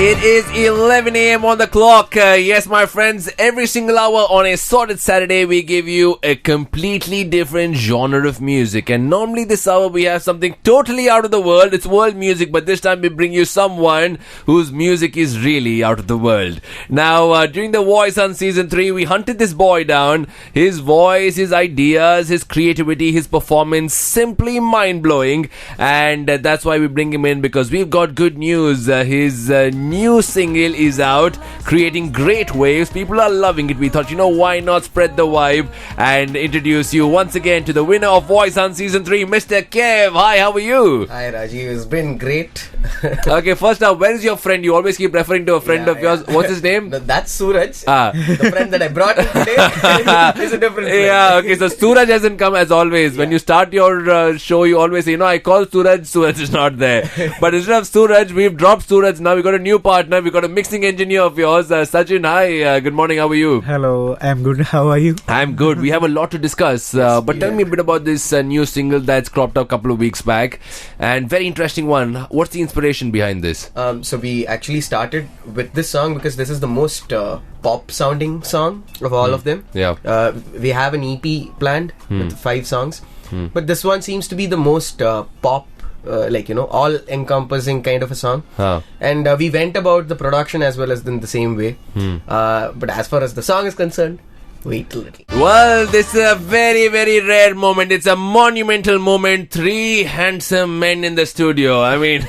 It is 11 a.m. on the clock. Yes, my friends, every single hour on a sorted Saturday, we give you a completely different genre of music. And normally this hour, we have something totally out of the world. It's world music, but this time we bring you someone whose music is really out of the world. Now, during The Voice on Season 3, we hunted this boy down. His voice, his ideas, his creativity, his performance, simply mind-blowing. And that's why we bring him in, because we've got good news. His new single is out, creating great waves. People are loving it. We thought, why not spread the vibe and introduce you once again to the winner of Voice on Season 3, Mr. Kev. Hi, how are you? Hi, Rajiv. It's been great. Okay, first up, where is your friend? You always keep referring to a friend of yours. What's his name? That's Suraj. The friend that I brought in today is a different friend. Yeah, okay, so Suraj hasn't come as always. When you start your show, you always say, I called Suraj is not there. But instead of Suraj, we've dropped Suraj. Now we've got a new partner. We've got a mixing engineer of yours. Sajin, hi. Good morning. How are you? Hello. I'm good. How are you? I'm good. We have a lot to discuss. But tell me a bit about this new single that's cropped up a couple of weeks back. And very interesting one. What's the inspiration behind this? So we actually started with this song because this is the most pop-sounding song of all of them. Yeah. We have an EP planned with 5 songs. But this one seems to be the most pop, all-encompassing kind of a song. And we went about the production as well as in the same way. But as far as the song is concerned, wait a little. Well, this is a very, very rare moment. It's a monumental moment. 3 handsome men in the studio. I mean,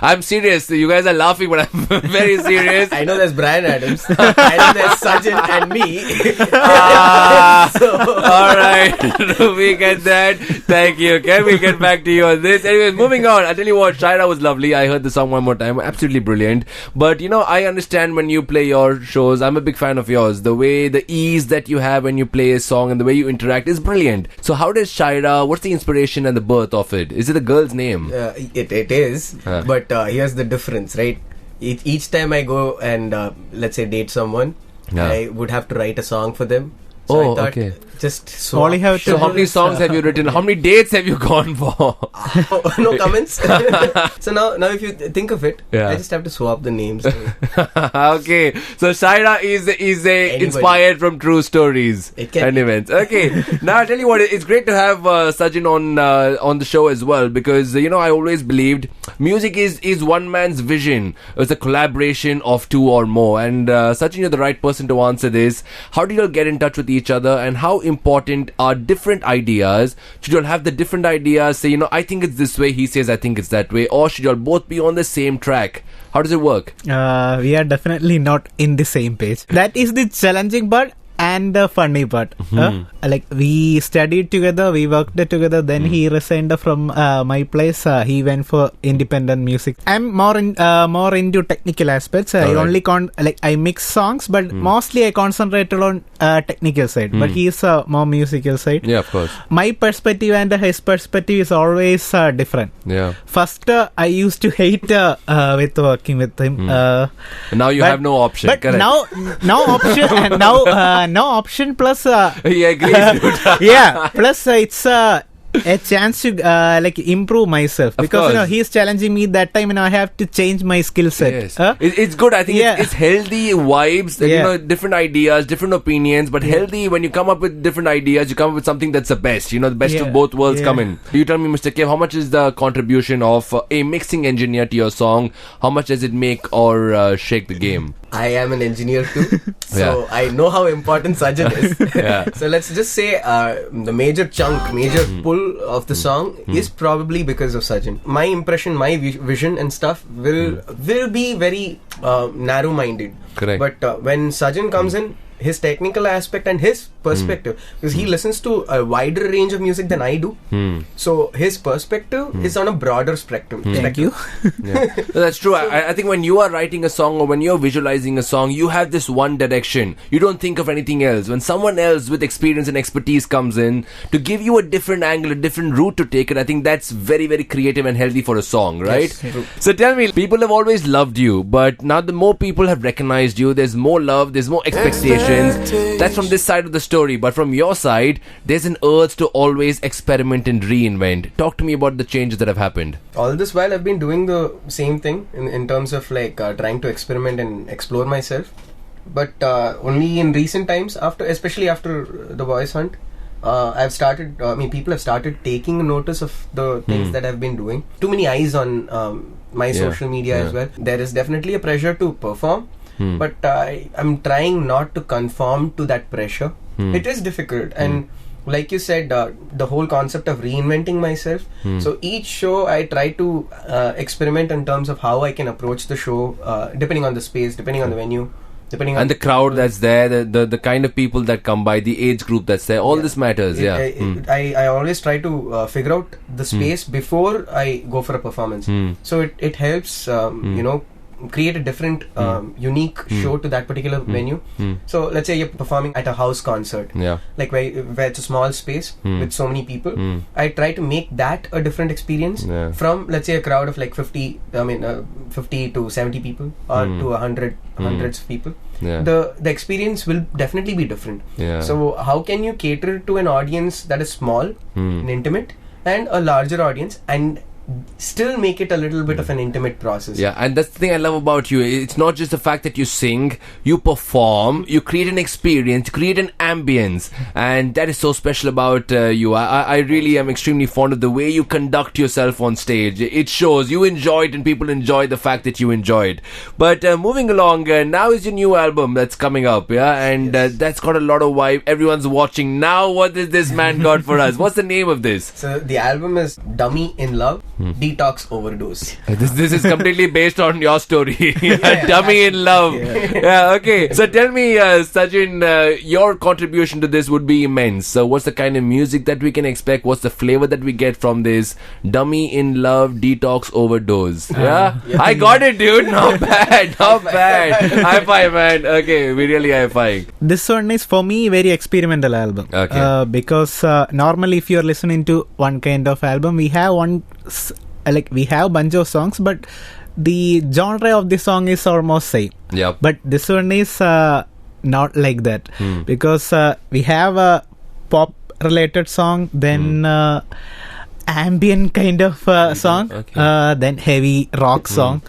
I'm serious. You guys are laughing, but I'm very serious. I know there's Brian Adams. I know there's Sajin and me. Alright, we get that. Thank you. Can we get back to you on this? Anyways, moving on. I'll tell you what, Shaira was lovely. I heard the song one more time. Absolutely brilliant. But, I understand when you play your shows. I'm a big fan of yours. The way, the ease that you have when you play a song and the way you interact is brilliant. So how does Shaira, what's the inspiration and the birth of it? Is it a girl's name? It is, but here's the difference, right? Each time I go and let's say date someone, I would have to write a song for them. So I thought, okay. Just So how many songs have you written? How many dates have you gone for? No comments. So now if you think of it, I just have to swap the names. Okay, so Shaira is inspired from true stories and events. Okay, now I'll tell you what, it's great to have Sajin on the show as well, because I always believed music is one man's vision. It's a collaboration of 2 or more. And Sajin, you're the right person to answer this. How do you all get in touch with each other, and how important are different ideas? Should you all have the different ideas, say, I think it's this way, he says I think it's that way, or should you all both be on the same track? How does it work? We are definitely not in the same page. That is the challenging part and the funny part. We studied together, we worked together, then he resigned from my place. He went for independent music. I'm more into technical aspects. I only I mix songs, but mostly I concentrated on technical side. But he's more musical side. Yeah, of course. My perspective and his perspective is always different. Yeah. First, I used to hate with working with him. Now you have no option. But correct. now option and no option plus he agrees. plus it's a chance to improve myself, because he's challenging me that time, and I have to change my skill set. Yes. It's good. I think it's healthy vibes, different ideas, different opinions, but healthy. When you come up with different ideas, you come up with something that's the best. The best of both worlds come in. You tell me, Mr. Kev, how much is the contribution of a mixing engineer to your song? How much does it make or shake the game? I am an engineer too, so I know how important Sajin is. So let's just say the major pull of the song is probably because of Sajin. My impression, my vision and stuff will be very narrow-minded. Correct. But when Sajin comes in, his technical aspect and his perspective, because he listens to a wider range of music than I do, so his perspective is on a broader spectrum. Thank you. That's true. I think when you are writing a song or when you're visualizing a song, you have this one direction. You don't think of anything else. When someone else with experience and expertise comes in to give you a different angle, a different route to take it, I think that's very, very creative and healthy for a song, right? Yes, so tell me, people have always loved you, but now the more people have recognized you, there's more love, there's more expectation. musicians. That's from this side of the story. But from your side, there's an urge to always experiment and reinvent. Talk to me about the changes that have happened. All this while I've been doing the same thing in terms of trying to experiment and explore myself. But only in recent times, especially after the Voice Hunt, people have started taking notice of the things that I've been doing. Too many eyes on my social media as well. There is definitely a pressure to perform, but I'm trying not to conform to that pressure. It is difficult, and like you said, the whole concept of reinventing myself. So each show I try to experiment in terms of how I can approach the show, depending on the space, depending on the venue. And the crowd that's there, the kind of people that come by, the age group that's there, all this matters. I always try to figure out the space before I go for a performance. So it helps, create a different, unique show to that particular venue. So let's say you're performing at a house concert, where it's a small space with so many people. I try to make that a different experience from, let's say, a crowd of 50 to 70 people or to 100 hundreds of people. The experience will definitely be different. So how can you cater to an audience that is small and intimate, and a larger audience, and still make it a little bit of an intimate process? And that's the thing I love about you. It's not just the fact that you sing, you perform, you create an experience, you create an ambience, and that is so special about you. I really am extremely fond of the way you conduct yourself on stage. It shows you enjoy it, and people enjoy the fact that you enjoy it. But moving along, now is your new album that's coming up, and that's got a lot of vibe. Everyone's watching now. What is this man got for us? What's the name of this? So the album is Dummy in Love, Detox Overdose. This is completely based on your story. Dummy in Love. Okay. So tell me, Sajin, your contribution to this would be immense. So what's the kind of music that we can expect? What's the flavor that we get from this Dummy in Love, Detox Overdose? I got it, dude. Not bad. Not bad. High five, man. Okay, we really high five. This one is for me very experimental album. Okay. Because normally if you're listening to one kind of album, we have we have bunch of songs, but the genre of the song is almost same. But this one is not like that, because we have a pop related song, then ambient kind of song, then heavy rock song,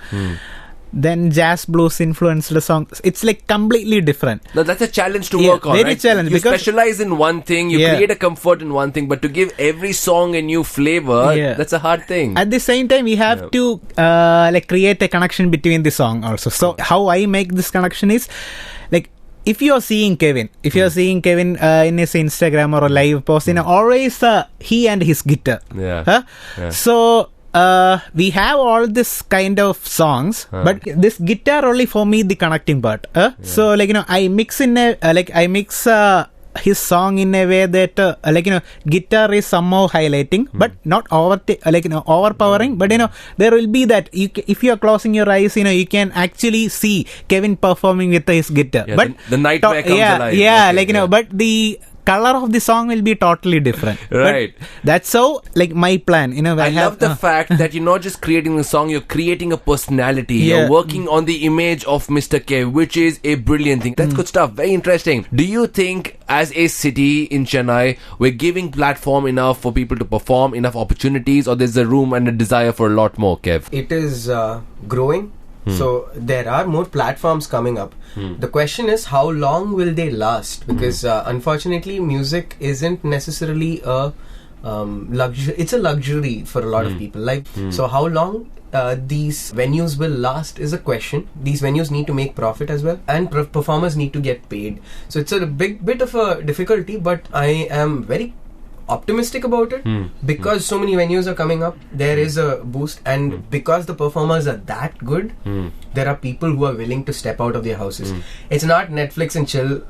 then jazz blues influenced song. It's completely different. Now that's a challenge to work on, very right? challenge, you because specialize in one thing, you create a comfort in one thing, but to give every song a new flavor, that's a hard thing. At the same time, we have to create a connection between the song also. So how I make this connection is, if you're seeing Kevin, in his Instagram or a live post, always he and his guitar. So we have all this kind of songs, but this guitar only for me the connecting part. So I mix his song in a way that guitar is somehow highlighting, but not overpowering. But there will be that if you are closing your eyes, you can actually see Kevin performing with his guitar. But the nightmare comes alive. But the color of the song will be totally different. Right. But that's how my plan. I love the fact that you're not just creating the song, you're creating a personality. You're working on the image of Mr. Kev, which is a brilliant thing. That's good stuff. Very interesting. Do you think as a city in Chennai, we're giving platform enough for people to perform, enough opportunities, or there's a room and a desire for a lot more, Kev? It is growing. So there are more platforms coming up. The question is, how long will they last? Because unfortunately, music isn't necessarily a luxury. It's a luxury for a lot of people. So how long these venues will last is a question. These venues need to make profit as well, and performers need to get paid. So it's a big bit of a difficulty, but I am very optimistic about it because so many venues are coming up. There is a boost, and because the performers are that good, there are people who are willing to step out of their houses. It's not Netflix and chill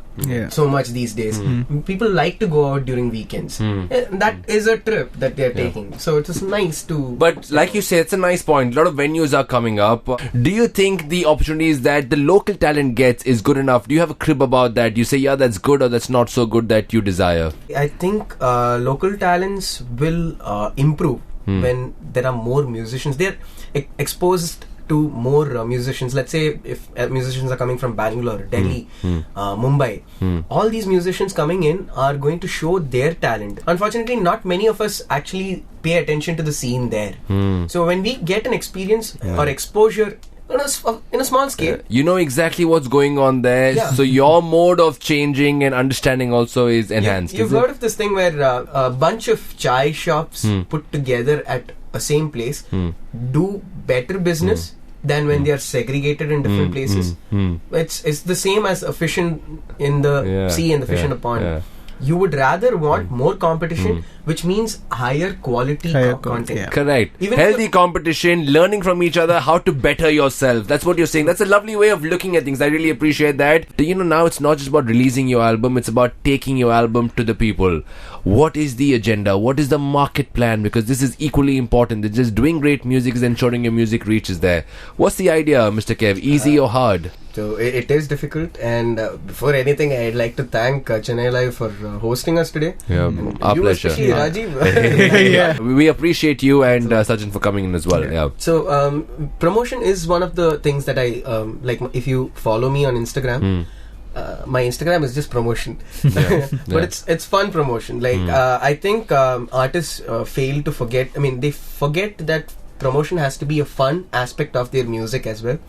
so much these days. People like to go out during weekends. That is a trip that they're taking. So it is nice to... But like you said, it's a nice point. A lot of venues are coming up. Do you think the opportunities that the local talent gets is good enough? Do you have a crib about that? You say, that's good, or that's not so good that you desire? I think local talents will improve when there are more musicians. They're exposed to more musicians. Let's say if musicians are coming from Bangalore, Delhi, Mumbai, all these musicians coming in are going to show their talent. Unfortunately, not many of us actually pay attention to the scene there. So when we get an experience or exposure in a small scale, you know exactly what's going on there. So your mode of changing and understanding also is enhanced. You've heard of this thing where a bunch of chai shops put together at a same place do better business than when they are segregated in different places. It's the same as a fish in the sea and the fish in a pond. You would rather want more competition, which means higher quality content. Correct. Even healthy competition, learning from each other, how to better yourself. That's what you're saying. That's a lovely way of looking at things. I really appreciate that. You know, now it's not just about releasing your album, it's about taking your album to the people. What is the agenda? What is the market plan? Because this is equally important. It's just doing great music is ensuring your music reaches there. What's the idea, Mr. Kev? Easy or hard? So it is difficult, and before anything, I'd like to thank Chennai Live for hosting us today. Our pleasure. Rajiv. We appreciate you and Sajin for coming in as well. So promotion is one of the things that I like. If you follow me on Instagram, my Instagram is just promotion, but it's fun promotion. Like I think artists fail to forget. I mean, they forget that promotion has to be a fun aspect of their music as well.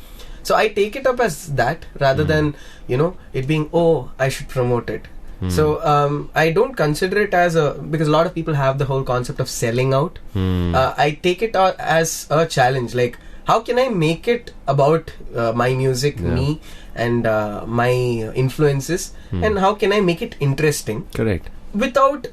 So I take it up as that rather than, it being, I should promote it. So I don't consider it as because a lot of people have the whole concept of selling out. I take it as a challenge. Like, how can I make it about my music, me, and my influences, and how can I make it interesting? Correct. Without,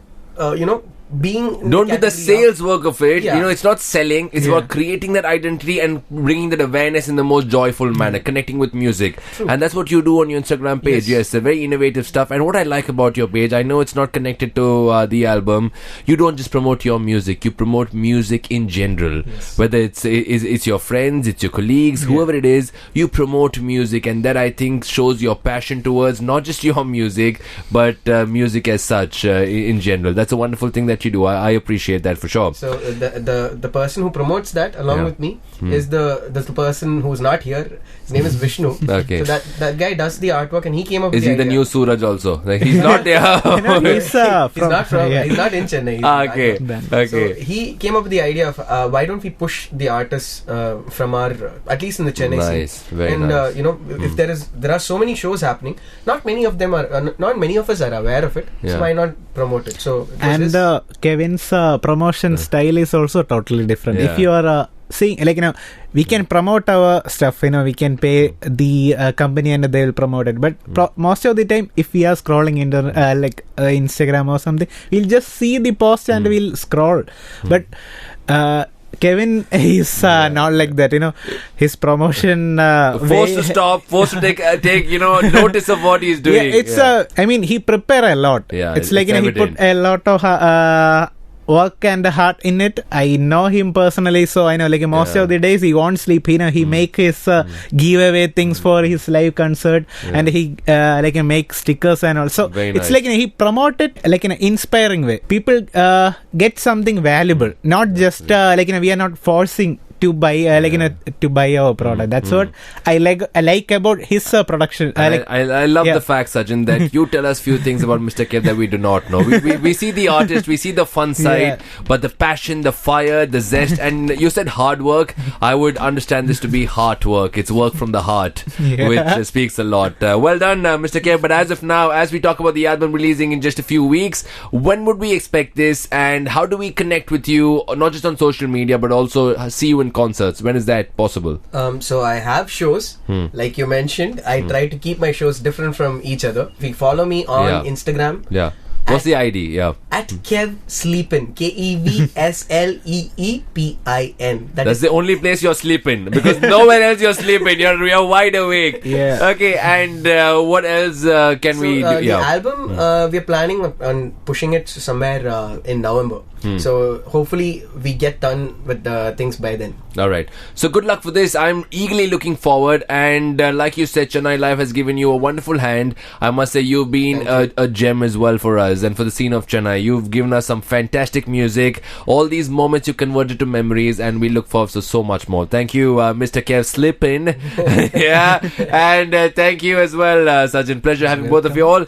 being don't do the sales work of it. It's not selling, it's about creating that identity and bringing that awareness in the most joyful manner, connecting with music. And that's what you do on your Instagram page. Yes, very innovative stuff. And what I like about your page, I know it's not connected to the album, you don't just promote your music, you promote music in general. Whether it's your friends, it's your colleagues, whoever it is, you promote music. And that, I think, shows your passion towards not just your music but music as such in general. That's a wonderful thing that you do. I appreciate that for sure. So the person who promotes that along with me is the person who's not here. His name is Vishnu. Okay. So that guy does the artwork, and he came up with the idea. Is he the new Suraj also? Like, he's not there. He's not in Chennai. Okay. So he came up with the idea of why don't we push the artists from our, at least in the Chennai scene. Very nice. If there are so many shows happening, not many of us are aware of it. So why not promote it? So Kevin's promotion style is also totally different. If you are seeing, we can promote our stuff, we can pay the company and they will promote it, but most of the time if we are scrolling into Instagram or something, we'll just see the post and we'll scroll. But Kevin is not like that, his promotion forced to stop, forced to take notice of what he's doing. He prepare a lot. It's like he put a lot of work and heart in it. I know him personally, so I know most of the days he won't sleep. He make his giveaway things for his live concert, and he make stickers and all. So it's nice. He promote it in an inspiring way. People get something valuable, not just we are not forcing to buy to buy our product. That's what I like about his production. I love the fact, Sajin, that you tell us few things about Mr. Kev that we do not know. We see the artist, we see the fun side, but the passion, the fire, the zest, and you said hard work. I would understand this to be heart work. It's work from the heart, which speaks a lot. Well done, Mr. Kev. But as of now, as we talk about the album releasing in just a few weeks, when would we expect this, and how do we connect with you, not just on social media, but also see you in concerts? When is that possible? So I have shows, like you mentioned. I try to keep my shows different from each other. If you follow me on Instagram, what's the ID? At Kev Sleepin, KEVSLEEPIN. That's the only place you're sleeping, because nowhere else you're sleeping. You're wide awake. Okay, and what else can we do? The album, we're planning on pushing it somewhere in November. So hopefully we get done with the things by then. Alright. So good luck for this. I'm eagerly looking forward, and like you said, Chennai Live has given you a wonderful hand. I must say you've been a gem as well for us. us and for the scene of Chennai. You've given us some fantastic music. All these moments you converted to memories, and we look forward to so much more. Thank you, Mr. Kev Slippin. Yeah, and thank you as well, Sajin. Pleasure having both of you all.